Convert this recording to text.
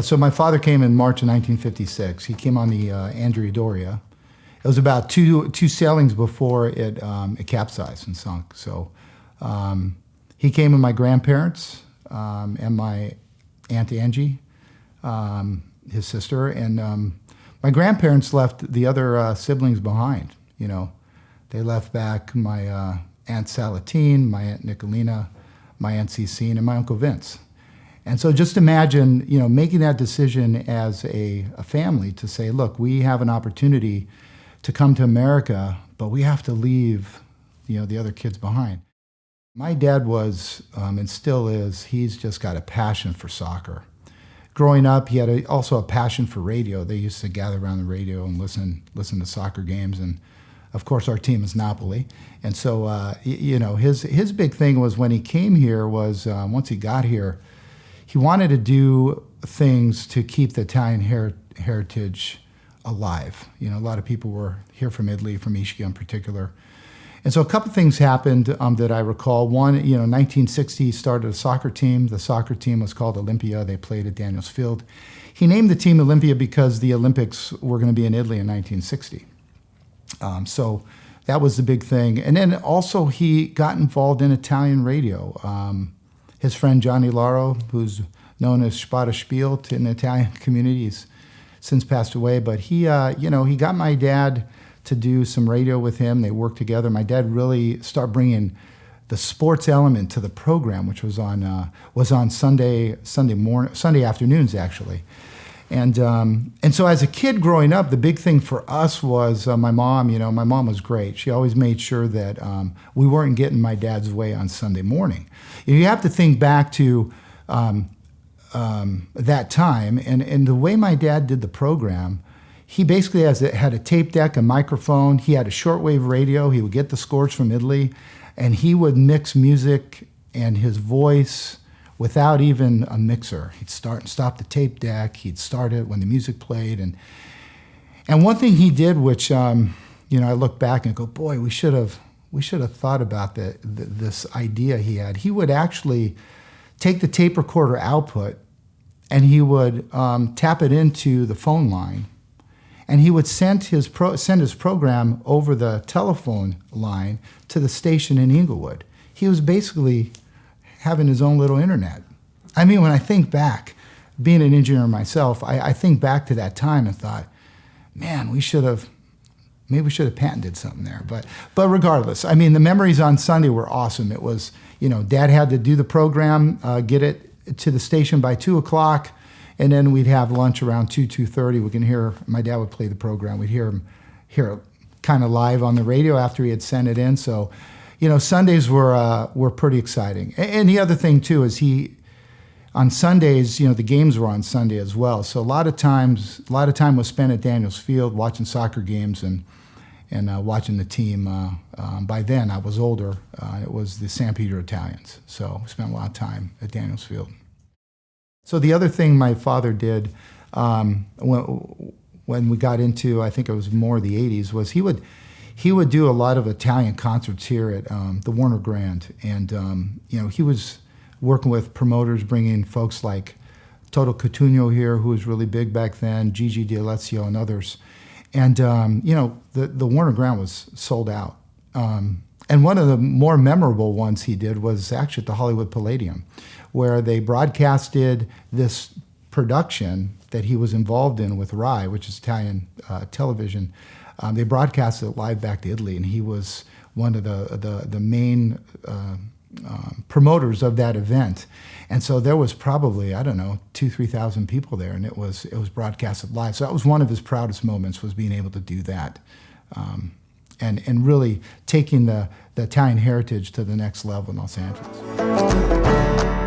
So my father came in March of 1956. He came on the Andrea Doria. It was about two sailings before it capsized and sunk. So he came with my grandparents and my Aunt Angie, his sister, and my grandparents left the other siblings behind. You know, they left back my Aunt Salatine, my Aunt Nicolina, my Aunt Cecine, and my Uncle Vince. And so just imagine, you know, making that decision as a family to say, look, we have an opportunity to come to America, but we have to leave, you know, the other kids behind. My dad was, and still is, he's just got a passion for soccer. Growing up, he had also a passion for radio. They used to gather around the radio and listen to soccer games. And of course, our team is Napoli. And so, you know, his big thing was when he came here was, once he got here, he wanted to do things to keep the Italian heritage alive. You know, a lot of people were here from Italy, from Ischia in particular. And so a couple things happened that I recall. One, you know, 1960 he started a soccer team. The soccer team was called Olympia. They played at Daniels Field. He named the team Olympia because the Olympics were going to be in Italy in 1960. So that was the big thing. And then also he got involved in Italian radio. His friend Johnny Laro, who's known as Spada Spielt in the Italian community, he's since passed away. But he, you know, he got my dad to do some radio with him. They worked together. My dad really started bringing the sports element to the program, which was on Sunday afternoons actually. And so as a kid growing up, the big thing for us was my mom. You know, my mom was great. She always made sure that we weren't getting my dad's way on Sunday morning. You have to think back to that time, and the way my dad did the program, he basically had a tape deck, a microphone. He had a shortwave radio. He would get the scores from Italy, and he would mix music and his voice without even a mixer. He'd start and stop the tape deck. He'd start it when the music played. And one thing he did, which you know, I look back and go, boy, we should have thought about this idea he had. He would actually take the tape recorder output and he would tap it into the phone line, and he would send his program over the telephone line to the station in Inglewood. He was basically having his own little internet. I mean, when I think back, being an engineer myself, I think back to that time and thought, man, maybe we should have patented something there. But regardless, I mean, the memories on Sunday were awesome. It was, you know, Dad had to do the program, get it to the station by 2 o'clock, and then we'd have lunch around 2:30. We can hear, my dad would play the program. We'd hear it kind of live on the radio after he had sent it in. So, you know, Sundays were pretty exciting. And the other thing too is on Sundays, you know, the games were on Sunday as well. So a lot of time was spent at Daniels Field watching soccer games and watching the team. By then, I was older. It was the San Pedro Italians. So we spent a lot of time at Daniels Field. So the other thing my father did when we got into, I think it was more the 80s, was he would do a lot of Italian concerts here at the Warner Grand. And, you know, he was working with promoters, bringing folks like Toto Cutugno here, who was really big back then, Gigi D'Alessio and others. And, you know, the Warner Grand was sold out. And one of the more memorable ones he did was actually at the Hollywood Palladium, where they broadcasted this production that he was involved in with RAI, which is Italian television. They broadcasted it live back to Italy, and he was one of the main promoters of that event. And so there was probably, I don't know, 2,000-3,000 people there, and it was broadcasted live. So that was one of his proudest moments, was being able to do that, and really taking the Italian heritage to the next level in Los Angeles.